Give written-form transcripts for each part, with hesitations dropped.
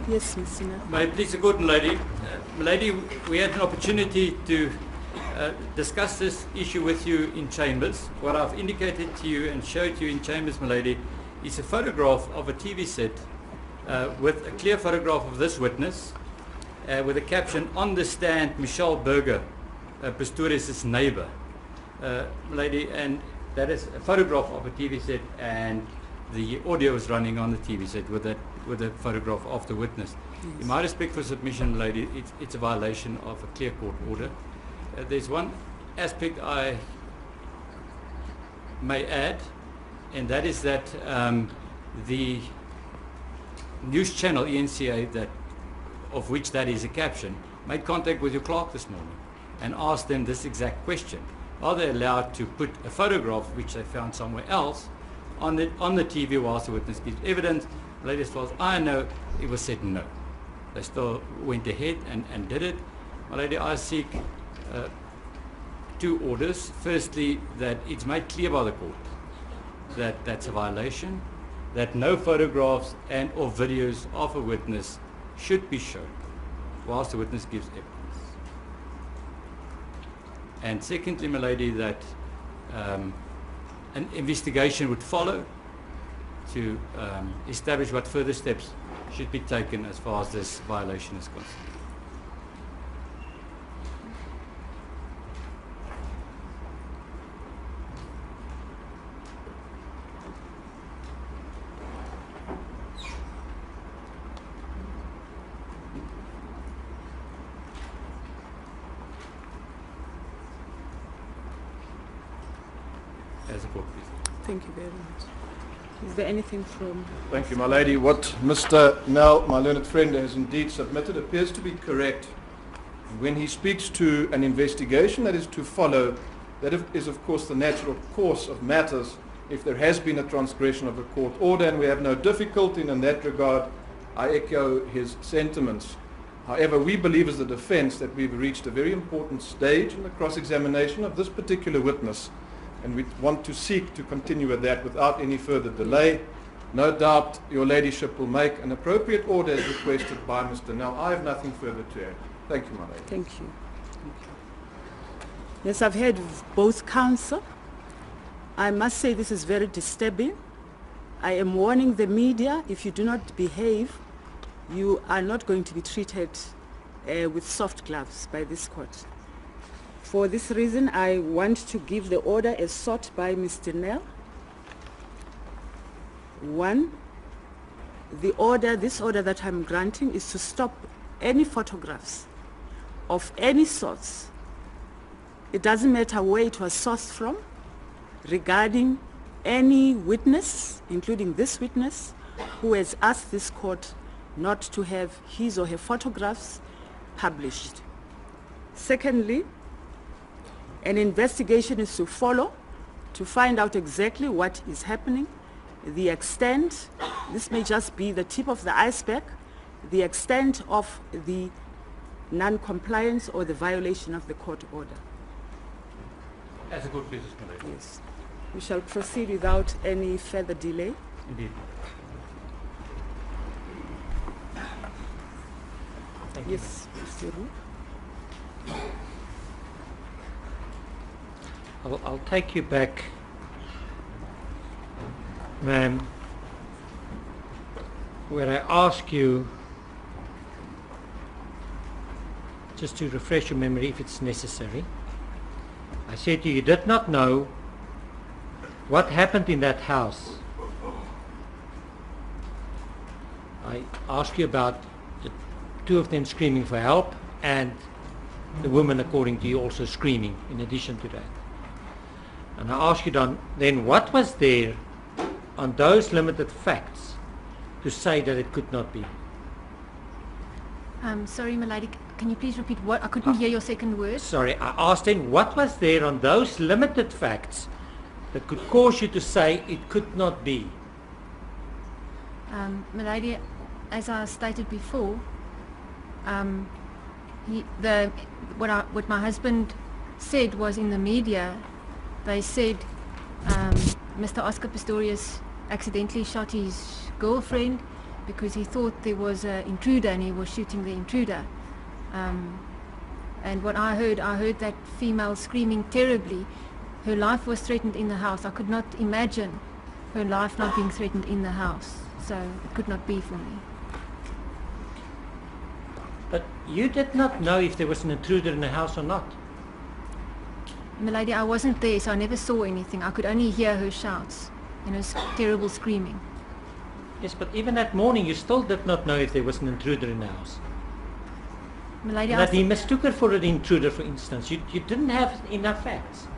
Yes, Mr. Nell. May it please the court, milady. Milady, we had an opportunity to discuss this issue with you in chambers. What I've indicated to you and showed you in chambers, milady, is a photograph of a TV set with a clear photograph of this witness with a caption, "On the stand, Michelle Berger, Pistorius' neighbor." Milady, and that is a photograph of a TV set, and the audio is running on the TV set with a photograph of the witness. Yes. In my respect for submission, lady, it's a violation of a clear court order. There's one aspect I may add, and that is that the news channel ENCA, of which that is a caption, made contact with your clerk this morning and asked them this exact question: are they allowed to put a photograph, which they found somewhere else, on the TV whilst the witness gives evidence? Lady, as far as I know, it was said no. They still went ahead and did it. My lady, I seek two orders. Firstly, that it's made clear by the court that that's a violation, that no photographs and or videos of a witness should be shown whilst the witness gives evidence. And secondly, my lady, that an investigation would follow to establish what further steps should be taken as far as this violation is concerned. As a court, please. Thank you very much. Is there anything from... Thank you, my lady. What Mr. Nell, my learned friend, has indeed submitted appears to be correct. When he speaks to an investigation that is to follow, that is of course the natural course of matters if there has been a transgression of a court order, and we have no difficulty in that regard. I echo his sentiments. However, we believe as the defense that we've reached a very important stage in the cross-examination of this particular witness, and we want to seek to continue with that without any further delay. No doubt your ladyship will make an appropriate order as requested by Mr. Nell. I have nothing further to add. Thank you, my lady. Thank you. Yes, I've heard both counsel. I must say this is very disturbing. I am warning the media, if you do not behave, you are not going to be treated with soft gloves by this court. For this reason, I want to give the order as sought by Mr. Nell. One, this order that I'm granting is to stop any photographs of any sorts. It doesn't matter where it was sourced from, regarding any witness, including this witness, who has asked this court not to have his or her photographs published. Secondly, an investigation is to follow to find out exactly what is happening, the extent, this may just be the tip of the iceberg, the extent of the non-compliance or the violation of the court order. As a good business, my lady. Yes. We shall proceed without any further delay. Indeed. Thank Yes, Mr. Roux. I'll take you back, ma'am, where I ask you, just to refresh your memory if it's necessary. I said to you, you did not know what happened in that house. I asked you about the two of them screaming for help and the woman, according to you, also screaming in addition to that. And I ask you then what was there on those limited facts to say that it could not be? Sorry, my lady, can you please repeat what? I couldn't hear your second word. Sorry, I asked then what was there on those limited facts that could cause you to say it could not be? My lady, as I stated before, what my husband said was in the media. They said Mr. Oscar Pistorius accidentally shot his girlfriend because he thought there was an intruder and he was shooting the intruder. And what I heard that female screaming terribly. Her life was threatened in the house. I could not imagine her life not being threatened in the house. So it could not be for me. But you did not know if there was an intruder in the house or not. Milady, I wasn't there, so I never saw anything. I could only hear her shouts and her terrible screaming. Yes, but even that morning you still did not know if there was an intruder in the house. Milady, That he mistook her for an intruder, for instance. You didn't have enough facts.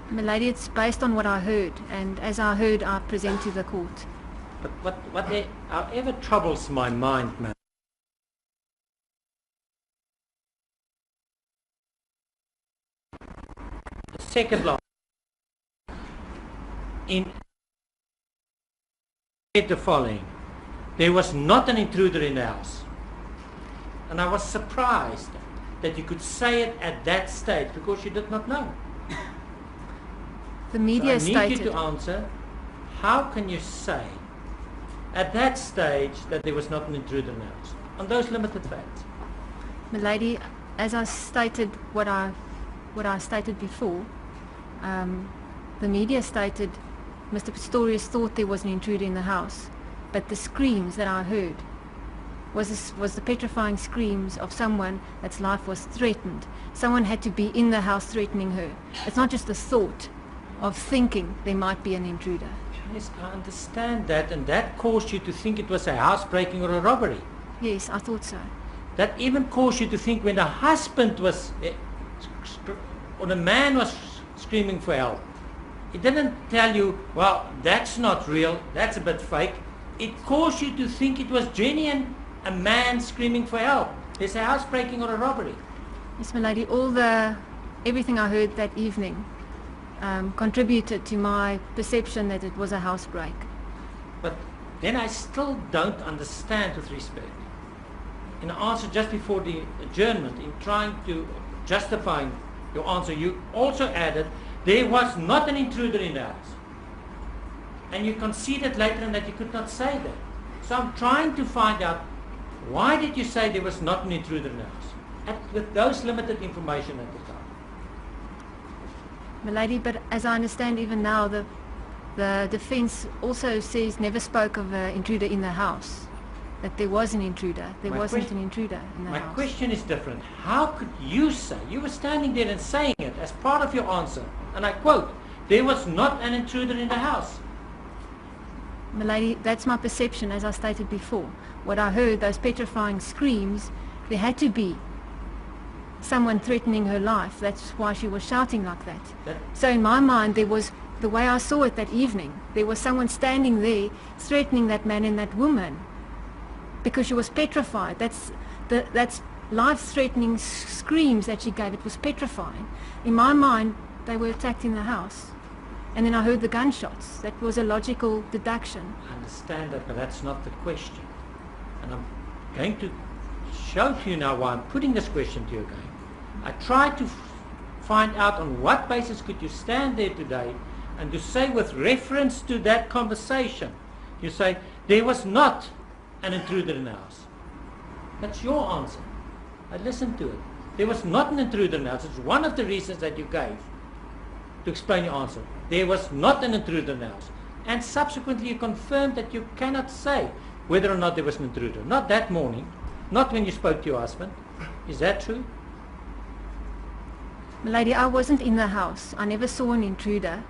Milady, it's based on what I heard, and as I heard, I present to the court. But however troubles my mind, man. The second line. Said the following: there was not an intruder in the house. And I was surprised that you could say it at that stage because you did not know. The media So I need stated... you to answer, how can you say at that stage that there was not an intruder in the house on those limited facts? Milady, as I stated what I stated before, the media stated Mr. Pistorius thought there was an intruder in the house, but the screams that I heard was the petrifying screams of someone that's life was threatened. Someone had to be in the house threatening her. It's not just the thought of thinking there might be an intruder. Yes, I understand that, and that caused you to think it was a housebreaking or a robbery. Yes, I thought so. That even caused you to think when the husband was, or the man was screaming for help, it didn't tell you, well, that's not real, that's a bit fake. It caused you to think it was genuine, a man screaming for help. There's a housebreaking or a robbery. Yes, my lady, everything I heard that evening contributed to my perception that it was a housebreak. But then I still don't understand, with respect. In the answer just before the adjournment, in trying to justify your answer, you also added there was not an intruder in the house. And you conceded later on that you could not say that. So I'm trying to find out, why did you say there was not an intruder in the house with those limited information at the time? My lady, but as I understand even now, the defense also says never spoke of an intruder in the house, that there was an intruder. There wasn't an intruder in the house. My question is different. How could you say, you were standing there and saying it as part of your answer, and I quote, there was not an intruder in the house. My lady, that's my perception, as I stated before. What I heard, those petrifying screams, there had to be someone threatening her life. That's why she was shouting like that. So in my mind, there was, the way I saw it that evening, there was someone standing there threatening that man and that woman because she was petrified. That's life-threatening screams that she gave. It was petrifying. In my mind, they were attacked in the house. And then I heard the gunshots. That was a logical deduction. I understand that, but that's not the question. And I'm going to show to you now why I'm putting this question to you again. I tried to find out on what basis could you stand there today and to say with reference to that conversation, you say, there was not an intruder in the house. That's your answer. I listened to it. There was not an intruder in the house. It's one of the reasons that you gave to explain your answer. There was not an intruder in the house. And subsequently you confirmed that you cannot say whether or not there was an intruder. Not that morning, not when you spoke to your husband. Is that true? Lady, I wasn't in the house. I never saw an intruder.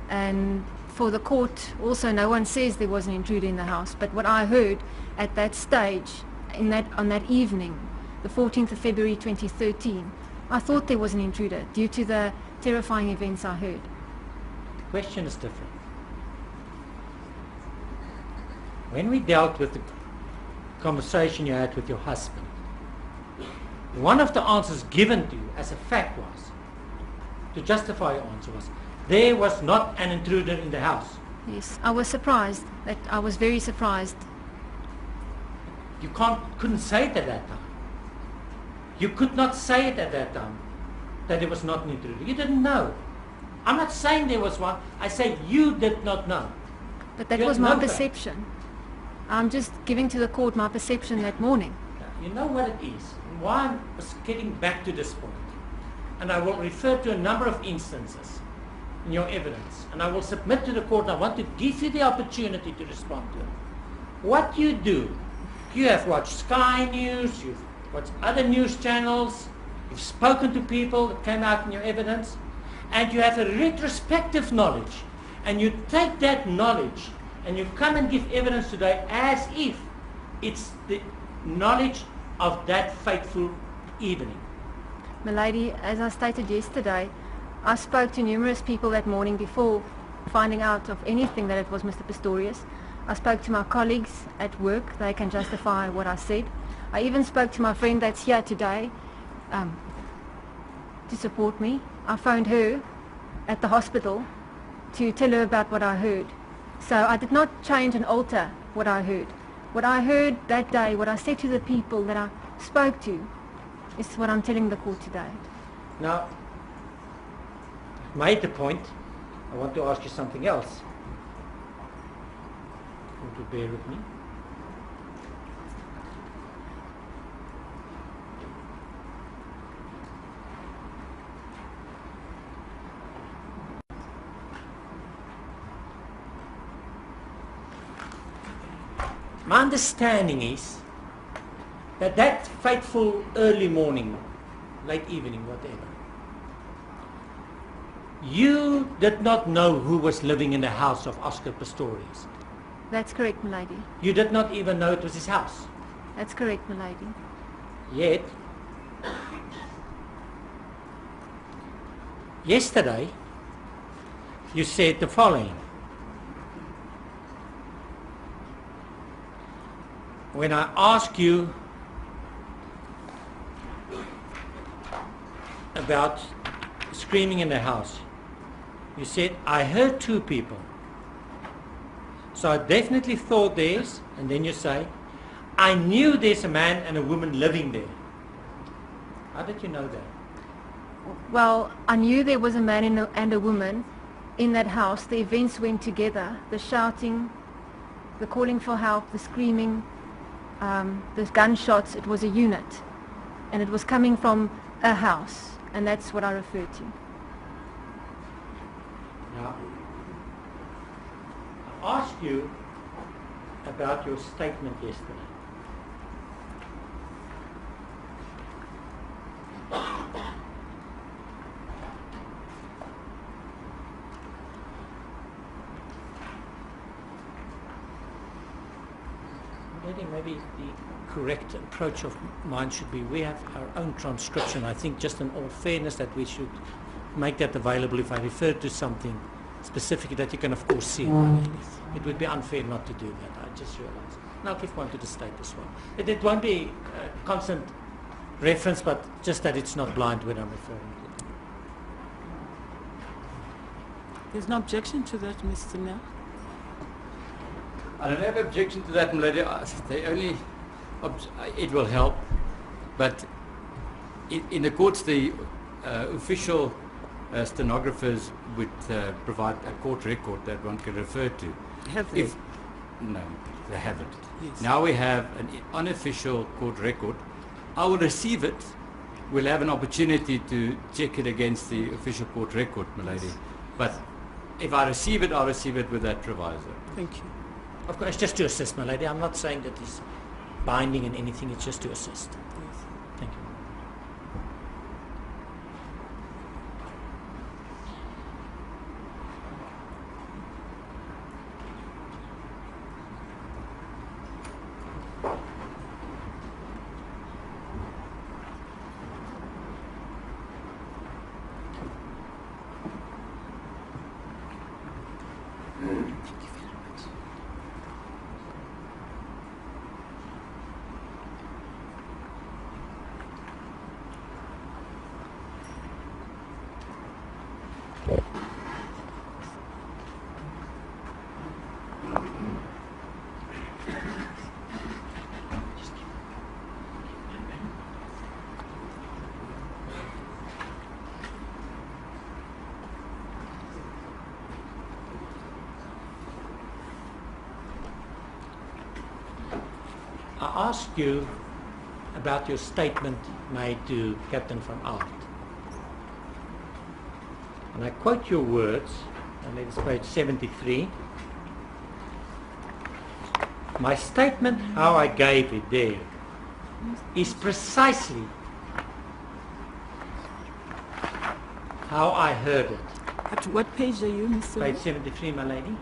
And for the court, also no one says there was an intruder in the house. But what I heard at that stage, on that evening, the 14th of February 2013, I thought there was an intruder due to the terrifying events I heard. The question is different. When we dealt with the conversation you had with your husband, one of the answers given to you as a fact was, to justify your answer was, there was not an intruder in the house. Yes, I was surprised. I was very surprised. You couldn't say it at that time. You could not say it at that time that there was not an intruder. You didn't know. I'm not saying there was one. I say you did not know. But that You was had my no fact. perception. I'm just giving to the court my perception that morning. You know what it is, and why I'm getting back to this point. And I will refer to a number of instances in your evidence, and I will submit to the court. I want to give you the opportunity to respond to it. What you do, you have watched Sky News, you've watched other news channels, you've spoken to people that came out in your evidence, and you have a retrospective knowledge, and you take that knowledge and you come and give evidence today as if it's the knowledge of that fateful evening. Milady, as I stated yesterday, I spoke to numerous people that morning before finding out of anything that it was Mr. Pistorius. I spoke to my colleagues at work. They can justify what I said. I even spoke to my friend that's here today to support me. I phoned her at the hospital to tell her about what I heard. So I did not change and alter what I heard. What I heard that day, what I said to the people that I spoke to, is what I'm telling the court today. Now, I've made the point. I want to ask you something else. Would you bear with me? My understanding is that that fateful early morning, late evening, whatever, you did not know who was living in the house of Oscar Pistorius. That's correct, milady. You did not even know it was his house. That's correct, milady. Yet, yesterday, you said the following. When I asked you about screaming in the house, you said, I heard two people. So I definitely thought there's, and then you say, I knew there's a man and a woman living there. How did you know that? Well, I knew there was a man and a woman in that house. The events went together. The shouting, the calling for help, the screaming, the gunshots. It was a unit. And it was coming from a house. And that's what I referred to. Now, I asked you about your statement yesterday. Maybe the correct approach of mine should be, we have our own transcription. I think just in all fairness that we should make that available. If I refer to something specifically that you can of course see it would be unfair not to do that. I just realized. And I'll give one to the state as well. It won't be a constant reference, but just that it's not blind when I'm referring to it. There's no objection to that, Mr. Nell. I don't have objection to that, milady. The only it will help, but in the courts, the official stenographers would provide a court record that one can refer to. Have they? No, they haven't. Yes. Now we have an unofficial court record. I will receive it. We'll have an opportunity to check it against the official court record, milady. But if I receive it, I'll receive it with that proviso. Thank you. Of course, just to assist, my lady. I'm not saying that it's binding in anything, it's just to assist. Yes. Thank you. I asked you about your statement made to Captain van Aert. And I quote your words, and it's page 73. My statement, how I gave it there, is precisely how I heard it. At what page are you, Mr. Page 73, my lady.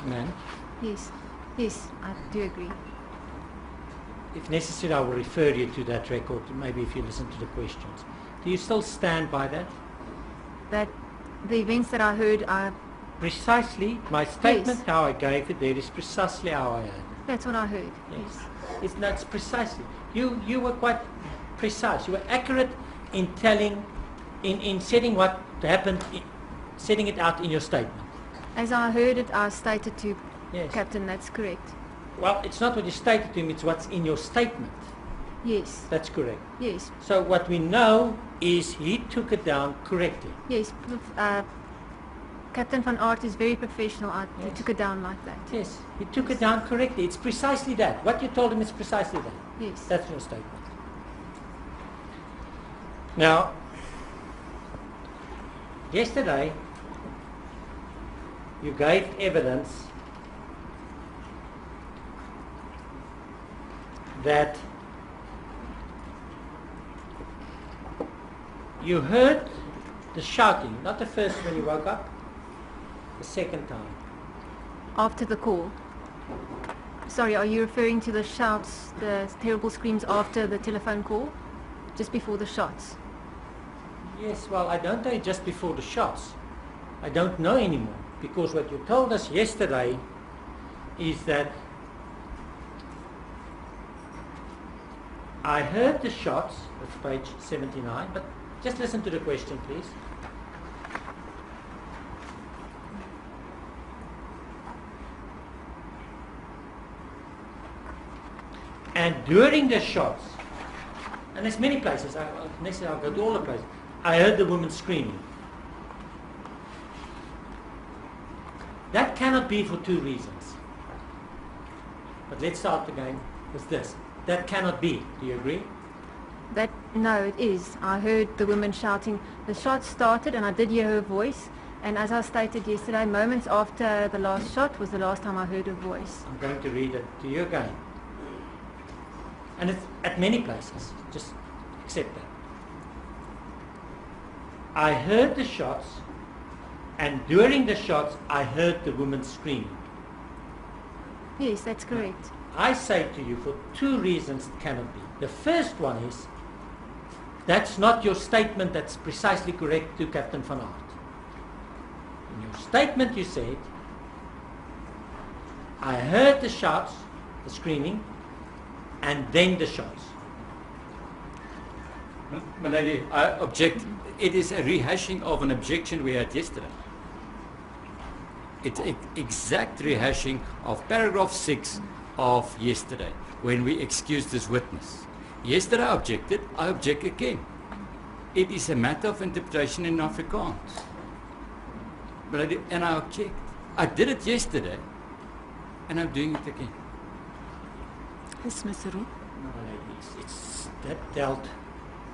Ma'am, Yes, yes, I do agree. if necessary, I will refer you to that record, maybe if you listen to the questions. Do you still stand by that? That the events that I heard are, Precisely, my statement, Yes. how I gave it there, is precisely how I heard it. that's what I heard. Yes. It's precisely. You were quite precise. You were accurate in telling, in setting what happened, setting it out in your statement. As I heard it, I stated to Yes. Captain, that's correct. Well, it's not what you stated to him, it's what's in your statement. Yes, That's correct. yes, So what we know is he took it down correctly. yes. Captain van Aert is very professional. He Yes. took it down like that. Yes, he took it down correctly. It's precisely that. What you told him is precisely that. Yes. That's your statement. Now, yesterday, you gave evidence that you heard the shouting, not the first when you woke up, the second time. After the call. Sorry, are you referring to the shouts, the terrible screams after the telephone call? Just before the shots? Yes, well, I don't know just before the shots. I don't know anymore, because what you told us yesterday is that I heard the shots, that's page 79, but just listen to the question, please. And during the shots, and there's many places, next I'll go to all the places, I heard the woman screaming. That cannot be for two reasons. But let's start again with this. That cannot be. Do you agree? No, it is. I heard the woman shouting. The shots started and I did hear her voice. And as I stated yesterday, moments after the last shot was the last time I heard her voice. I'm going to read it to you again. And it's at many places. Just accept that. I heard the shots, and during the shots, I heard the woman screaming. Yes, that's correct. I say to you for two reasons it cannot be. The first one is, that's not your statement that's precisely correct to Captain van Aert. In your statement you said, I heard the shots, the screaming, and then the shots. My lady, I object. It is a rehashing of an objection we had yesterday. It's an exact rehashing of paragraph 6 of yesterday, when we excused this witness. Yesterday I objected, I object again. It is a matter of interpretation in Afrikaans. And I object. I did it yesterday, and I'm doing it again. Yes, Mr. Roux. No, it's that dealt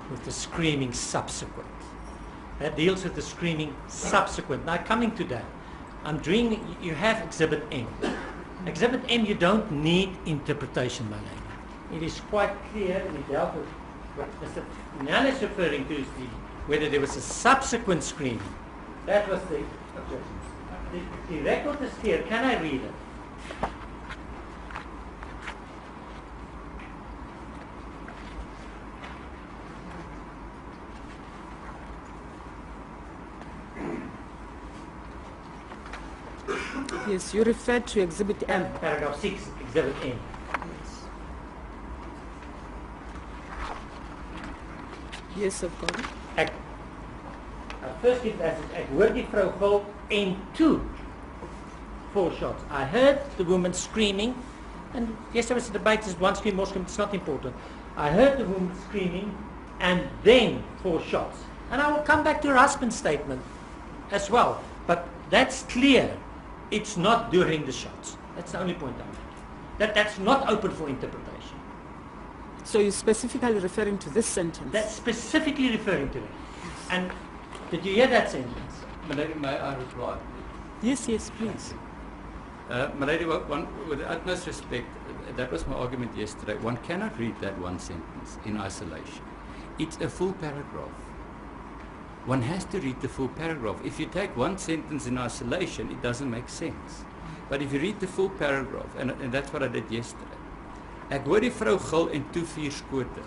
with the screaming subsequent. That deals with the screaming subsequent. Now coming to that, I'm doing, you have Exhibit M. Exhibit M, you don't need interpretation, my lady. It is quite clear we dealt with what Mr. Nyan is referring to is whether there was a subsequent screaming. That was the objection. The record is clear. Can I read it? Yes, you referred to Exhibit M. Paragraph 6, Exhibit M. Yes, I've got it. First it as ek hoor die vrou gil en toe 4 shots. I heard the woman screaming, and yes, there was a debate, is one scream, more scream, it's not important. I heard the woman screaming and then 4 shots. And I will come back to her husband's statement as well. But that's clear. It's not during the shots. That's the only point I'm making. That's not open for interpretation. So you're specifically referring to this sentence? That's specifically referring to that. And did you hear that sentence? Milady, may I reply? Yes, yes, please. Milady, with the utmost respect, that was my argument yesterday. One cannot read that one sentence in isolation. It's a full paragraph. One has to read the full paragraph. If you take one sentence in isolation, it doesn't make sense. But if you read the full paragraph, and that's what I did yesterday. Ek hoor die vrou gil en toe 4 skote.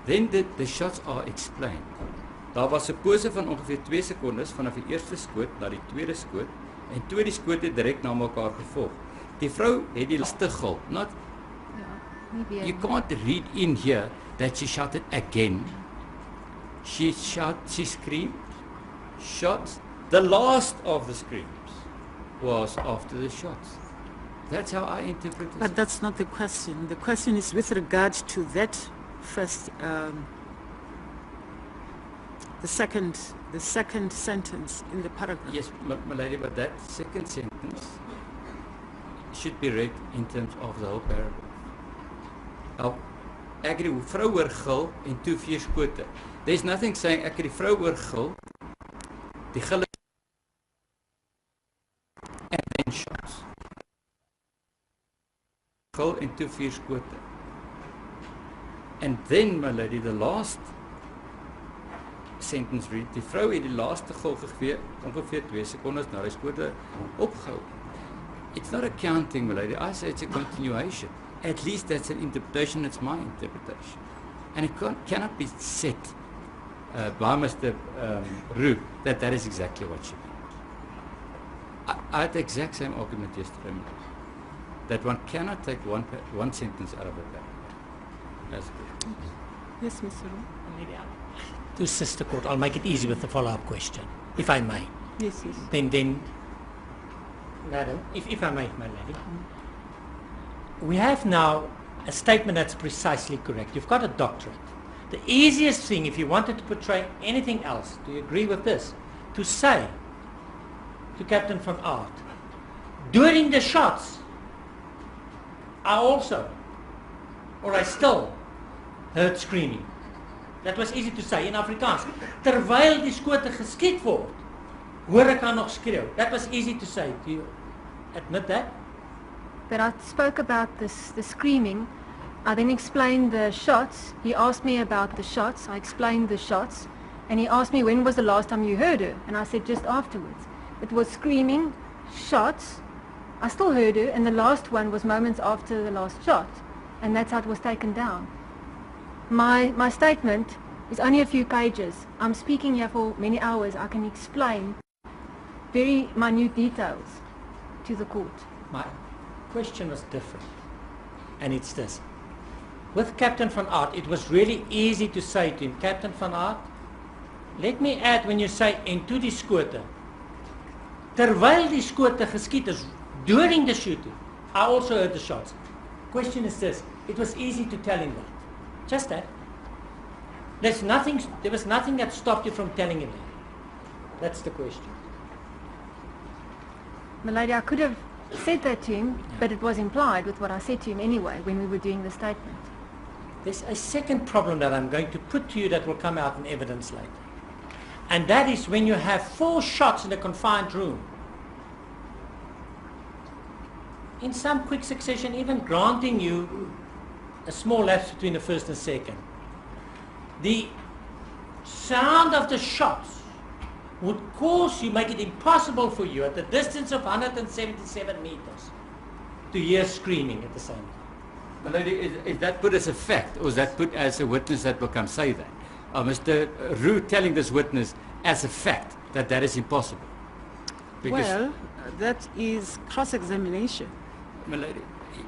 Then the shots are explained. Daar was 'n pose van ongeveer 2 sekondes vanaf die eerste skoot na die tweede skoot en toe die skote direk na mekaar gevolg. Die vrou het die laaste gil. Not you can't read in here that she shouted again. She screamed, shots. The last of the screams was after the shots. That's how I interpret it. But that's not the question. The question is with regard to that first, the second sentence in the paragraph. Yes, my lady, but that second sentence should be read in terms of the whole paragraph. Now, ek het die vrou hoor gil en toe 4 skote. There's nothing saying ek het die vrou hoor gil, die gil and then shots. Gil en toe 4 skote. And then, my lady, the last sentence read, die vrou het die laaste gil gegee, ongeveer 2 sekondes na die skote opgehou. It's not a counting, my lady. I say it's a continuation. At least that's an interpretation, it's my interpretation. And it cannot be said by Mr. Roux that is exactly what she meant. I had the exact same argument yesterday, that one cannot take one sentence out of a paragraph. That's good. Yes, Mr. Roux. To Sister Court, I'll make it easy with the follow-up question, if I may. Yes, yes. Then, Madam, if I may, my lady. We have now a statement that's precisely correct. You've got a doctorate. The easiest thing, if you wanted to portray anything else, do you agree with this? To say to Captain van Aert, during the shots, I still heard screaming. That was easy to say in Afrikaans. Terwyl die skote geskiet word, hoor ek haar nog skreeu. That was easy to say. Do you admit that? But I spoke about the screaming. I then explained the shots. He asked me about the shots. I explained the shots. And he asked me, when was the last time you heard her? And I said, just afterwards. It was screaming, shots. I still heard her, and the last one was moments after the last shot. And that's how it was taken down. My statement is only a few pages. I'm speaking here for many hours. I can explain very minute details to the court. My question was different, and it's this. With Captain van Aert, it was really easy to say to him, Captain van Aert, let me add when you say, en toe die skote. Terwyl die skote geskiet is, during the shooting, I also heard the shots. Question is this, it was easy to tell him that. Just that. There was nothing that stopped you from telling him that. That's the question. My lady, I could have said that to him, but it was implied with what I said to him anyway when we were doing the statement. There's a second problem that I'm going to put to you that will come out in evidence later. And that is when you have 4 shots in a confined room. In some quick succession, even granting you a small lapse between the first and second, the sound of the shots would make it impossible for you at the distance of 177 meters to hear screaming at the same time. My lady, is that put as a fact, or is that put as a witness that will come say that? Mr. Roux telling this witness as a fact that is impossible? Because Well, that is cross-examination. my lady,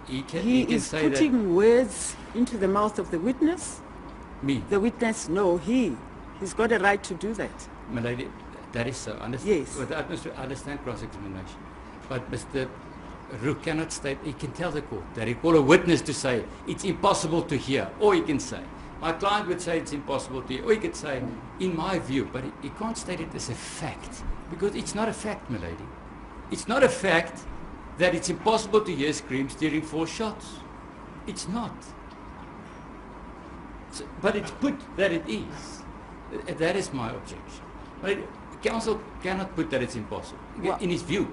he can Is say that. putting words into the mouth of the witness. Me, The witness, no, he's got a right to do that. my lady, that is so. Understand, Yes. with the utmost, I understand cross-examination. But Mr. Rook cannot state, he can tell the court that he call a witness to say it's impossible to hear, or he can say, my client would say it's impossible to hear, or he could say, in my view, but he can't state it as a fact, because it's not a fact, my lady. It's not a fact that it's impossible to hear screams during 4 shots. It's not. So, but it's put that it is. That is my objection. Right? Counsel cannot put that it's impossible. In his view.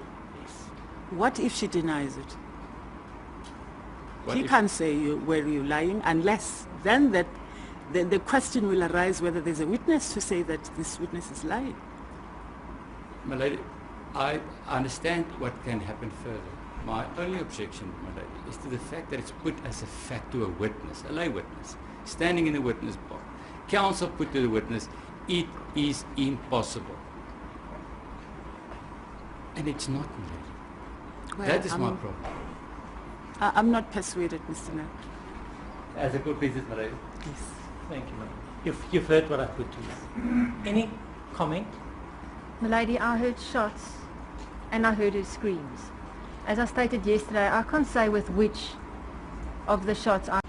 What if she denies it? What He if- can't say were you lying unless then the question will arise whether there's a witness to say that this witness is lying. My lady, I understand what can happen further. My only objection, my lady, is to the fact that it's put as a fact to a witness, a lay witness, standing in the witness box. Counsel put to the witness, it is impossible. And it's not, my lady. Well, That is my problem. I'm not persuaded, Mr. Nel. As a good business, my lady. Yes. Thank you, madam. You've heard what I put to you. Any comment? Milady, I heard shots and I heard her screams. As I stated yesterday, I can't say with which of the shots I...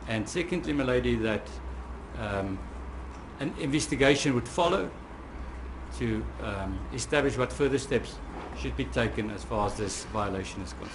And secondly, my lady, that an investigation would follow to establish what further steps should be taken as far as this violation is concerned.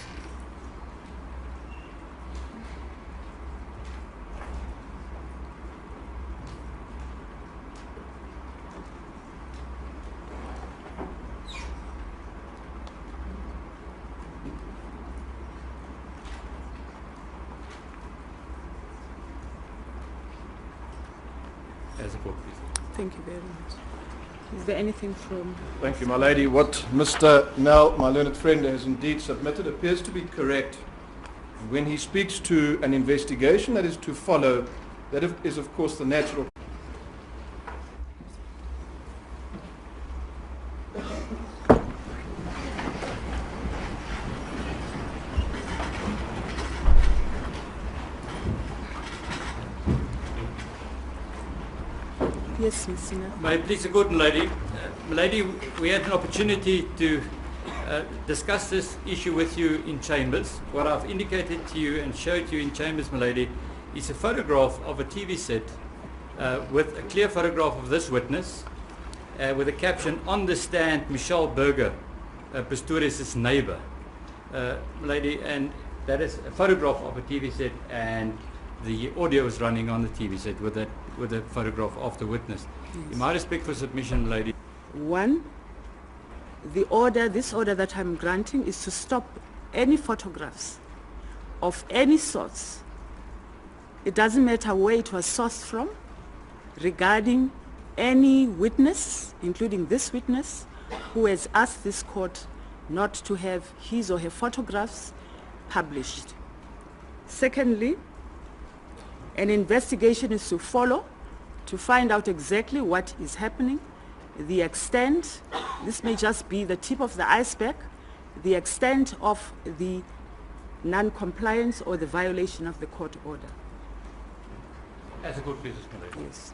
As a court, please. Thank you very much. Is there anything from... Thank you, my lady. What Mr. Nel, my learned friend, has indeed submitted appears to be correct. When he speaks to an investigation that is to follow, that is of course the natural... Yes, Mr. Nel. May it please the court, my lady. My lady, we had an opportunity to discuss this issue with you in chambers. What I've indicated to you and showed you in chambers, my lady, is a photograph of a TV set with a clear photograph of this witness with a caption, "On the stand, Michelle Berger, Pistorius' neighbor." My lady, and that is a photograph of a TV set, and the audio is running on the TV set with a photograph of the witness. Yes. In my respect for submission, lady. One, this order that I'm granting is to stop any photographs of any sorts. It doesn't matter where it was sourced from, regarding any witness, including this witness, who has asked this court not to have his or her photographs published. Secondly, an investigation is to follow to find out exactly what is happening, the extent, this may just be the tip of the iceberg, the extent of the non-compliance or the violation of the court order. As a good business, my lady. Yes.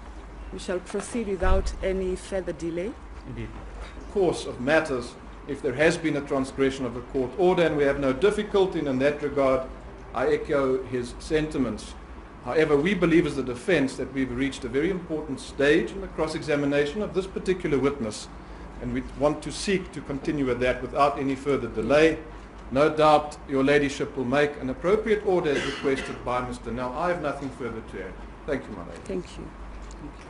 We shall proceed without any further delay. Indeed. course of matters, if there has been a transgression of a court order, and we have no difficulty in that regard, I echo his sentiments. However, we believe as the defense that we've reached a very important stage in the cross-examination of this particular witness, and we want to seek to continue with that without any further delay. No doubt your ladyship will make an appropriate order as requested by Mr. Nell. I have nothing further to add. Thank you, my lady. Thank you. Thank you.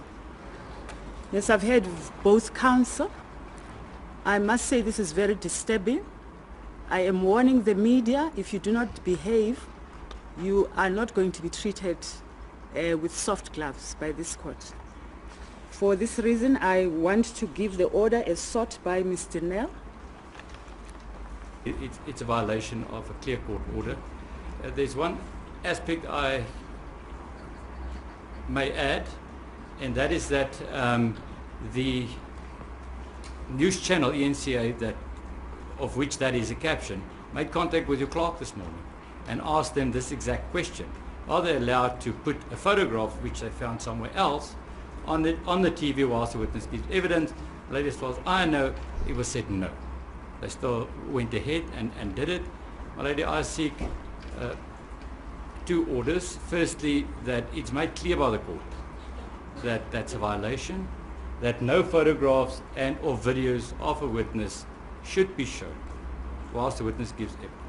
Yes, I've heard both counsel. I must say this is very disturbing. I am warning the media, if you do not behave, you are not going to be treated with soft gloves by this court. For this reason, I want to give the order as sought by Mr. Nell. It's a violation of a clear court order. There's one aspect I may add, and that is that the news channel ENCA, of which that is a caption, made contact with your clerk this morning and asked them this exact question. Are they allowed to put a photograph, which they found somewhere else, on the TV whilst the witness gives evidence? Ladies, as far as I know, it was said no. They still went ahead and did it. My lady, I seek two orders. Firstly, that it's made clear by the court that that's a violation, that no photographs and or videos of a witness should be shown whilst the witness gives evidence.